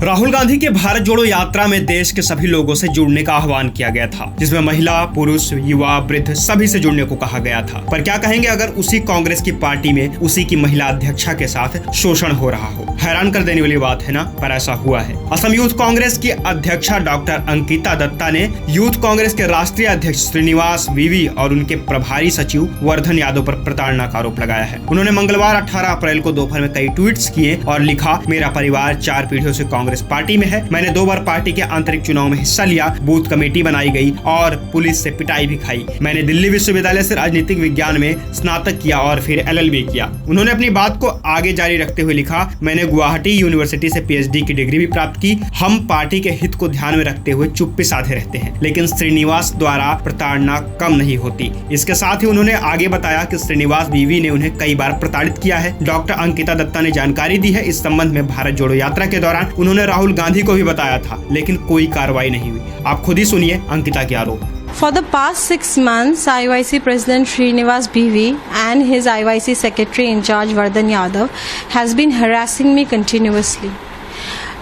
राहुल गांधी के भारत जोड़ो यात्रा में देश के सभी लोगों से जुड़ने का आह्वान किया गया था, जिसमें महिला, पुरुष, युवा, वृद्ध सभी से जुड़ने को कहा गया था। पर क्या कहेंगे अगर उसी कांग्रेस की पार्टी में उसी की महिला अध्यक्षा के साथ शोषण हो रहा हो। हैरान कर देने वाली बात है ना, पर ऐसा हुआ है। असम यूथ कांग्रेस की अध्यक्षा डॉक्टर अंकिता दत्ता ने यूथ कांग्रेस के राष्ट्रीय अध्यक्ष श्रीनिवास वीवी और उनके प्रभारी सचिव वर्धन यादव पर प्रताड़ना का आरोप लगाया है। उन्होंने मंगलवार 18 अप्रैल को दोपहर में कई ट्वीट्स किए और लिखा, मेरा परिवार 4 पीढ़ियों से कांग्रेस पार्टी में है। मैंने 2 बार पार्टी के आंतरिक चुनाव में हिस्सा लिया, बूथ कमेटी बनाई गई और पुलिस से पिटाई भी खाई। मैंने दिल्ली विश्वविद्यालय से राजनीतिक विज्ञान में स्नातक किया और फिर LLB किया। उन्होंने अपनी बात को आगे जारी रखते हुए लिखा, मैंने गुवाहाटी यूनिवर्सिटी से PhD की डिग्री भी प्राप्त की। हम पार्टी के हित को ध्यान में रखते हुए चुप्पी साधे रहते हैं, लेकिन श्रीनिवास द्वारा प्रताड़ना कम नहीं होती। इसके साथ ही उन्होंने आगे बताया कि श्रीनिवास वीवी ने उन्हें कई बार प्रताड़ित किया है। डॉक्टर अंकिता दत्ता ने जानकारी दी है। इस संबंध में भारत जोड़ो यात्रा के दौरान उन्होंने राहुल गांधी को भी बताया था, लेकिन कोई कार्रवाई नहीं हुई। आप खुद ही सुनिए अंकिता के आरोप। For the past 6 months, IYC President Srinivas BV and his IYC Secretary in charge Vardhan Yadav has been harassing me continuously.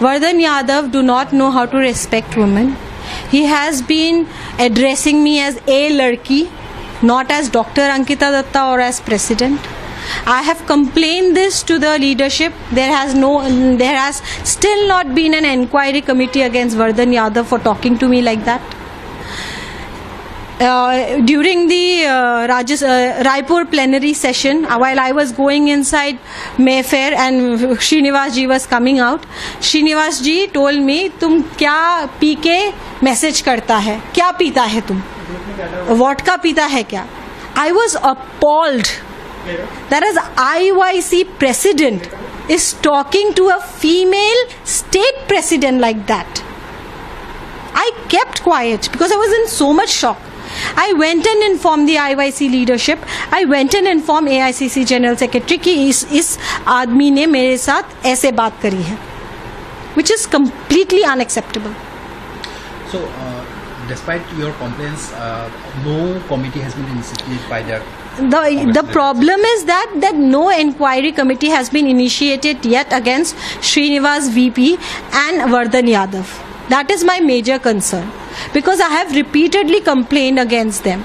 Vardhan Yadav do not know how to respect women. He has been addressing me as a ladki, not as Dr. Ankita Datta or as President. I have complained this to the leadership. There has still not been an inquiry committee against Vardhan Yadav for talking to me like that. During the Raipur plenary session, while I was going inside Mayfair and Srinivas ji was coming out, Srinivas ji told me, तुम क्या P के message करता है, क्या पीता है तुम, vodka पीता है क्या? I was appalled that as IYC president is talking to a female state president like that. I kept quiet because I was in so much shock. I went and informed the IYC leadership. I went and informed AICC General Secretary कि इस आदमी ने मेरे साथ ऐसे बात करी है, which is completely unacceptable. So, despite your complaints, no committee has been instituted by the problem is that no inquiry committee has been initiated yet against Srinivas VP and Vardhan Yadav. That is my major concern because I have repeatedly complained against them.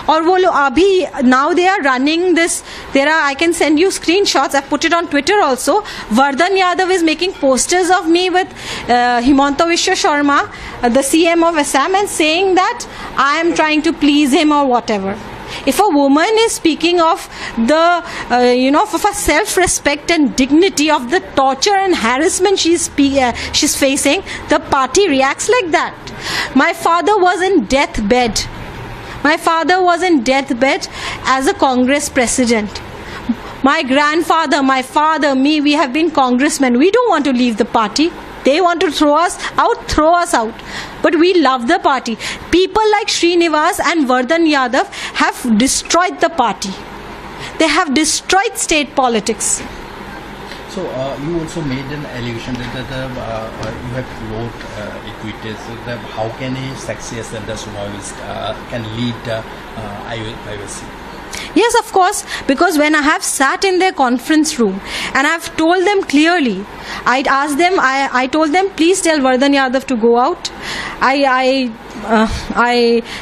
और वो लोग अभी now they are running this. I can send you screenshots. I put it on Twitter also. Vardhan Yadav is making posters of me with Himanta Biswa Sharma, the CM of Assam, and saying that I am trying to please him or whatever. If a woman is speaking of the, of a self-respect and dignity of the torture and harassment she's facing, the party reacts like that. My father was in deathbed. My father was in deathbed as a Congress president. My grandfather, my father, me, we have been congressmen. We don't want to leave the party. They want to throw us out. But we love the party. People like Srinivas and Vardhan Yadav have destroyed the party. They have destroyed state politics. So you also made an allegation that you have wrote equities. That how can a sexist and a survivalist can lead IYC? Yes, of course, because when I have sat in their conference room and I have told them clearly, I told them, please tell Vardhan Yadav to go out. I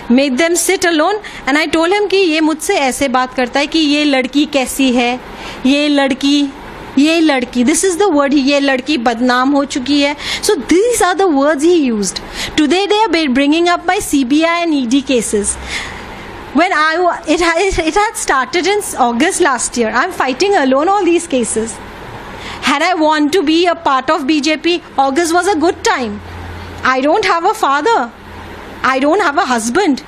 made them sit alone and I told him कि ये मुझसे ऐसे बात करता है कि ये लड़की कैसी है, ये लड़की, this is the word, ये लड़की बदनाम हो चुकी है. So these are the words he used. Today they are bringing up my CBI and ED cases. When it had started in August last year. I'm fighting alone all these cases. Had I want to be a part of BJP, August was a good time. I don't have a father. I don't have a husband.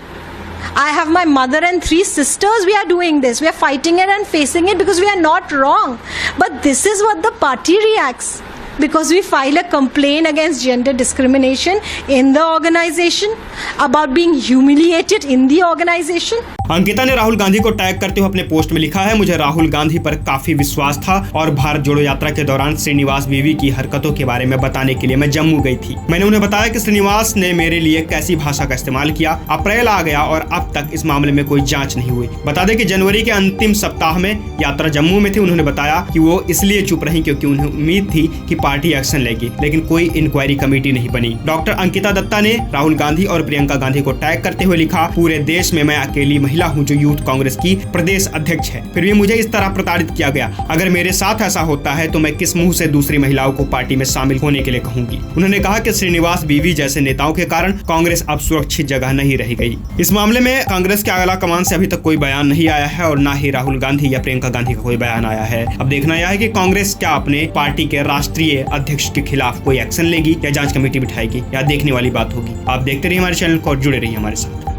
I have my mother and 3 sisters. We are doing this. We are fighting it and facing it because we are not wrong. But this is what the party reacts. Because we file a complaint against gender discrimination in the organization, about being humiliated in the organization. Ankita ने राहुल गांधी को tag करते हुए अपने post में लिखा है, मुझे राहुल गांधी पर काफी विश्वास था और भारत जोड़ो यात्रा के दौरान श्रीनिवास वीवी की हरकतों के बारे में बताने के लिए मैं जम्मू गई थी। मैंने उन्हें बताया कि श्रीनिवास ने मेरे लिए कैसी भाषा का इस्तेमाल किया। अप्रैल आ गया और अब तक इस मामले में कोई जांच नहीं हुई। बता दें कि जनवरी के अंतिम सप्ताह में यात्रा जम्मू में थी। उन्होंने बताया कि वो इसलिए चुप रही क्योंकि उन्हें उम्मीद थी कि पार्टी एक्शन लेगी, लेकिन कोई इंक्वायरी कमेटी नहीं बनी। डॉक्टर अंकिता दत्ता ने राहुल गांधी और प्रियंका गांधी को टैग करते हुए लिखा, पूरे देश में मैं अकेली महिला हूं जो यूथ कांग्रेस की प्रदेश अध्यक्ष है, फिर भी मुझे इस तरह प्रताड़ित किया गया। अगर मेरे साथ ऐसा होता है तो मैं किस मुंह से दूसरी महिलाओं को पार्टी में शामिल होने के लिए कहूंगी। उन्होंने कहा कि श्रीनिवास वीवी जैसे नेताओं के कारण कांग्रेस अब सुरक्षित जगह नहीं रह गई। इस मामले में कांग्रेस के आला कमान से अभी तक कोई बयान नहीं आया है और न ही राहुल गांधी या प्रियंका गांधी का कोई बयान आया है। अब देखना यह है कि कांग्रेस क्या अपने पार्टी के राष्ट्रीय अध्यक्ष के खिलाफ कोई एक्शन लेगी या जांच कमेटी बिठाएगी, या देखने वाली बात होगी। आप देखते रहिए हमारे चैनल को और जुड़े रहिए हमारे साथ।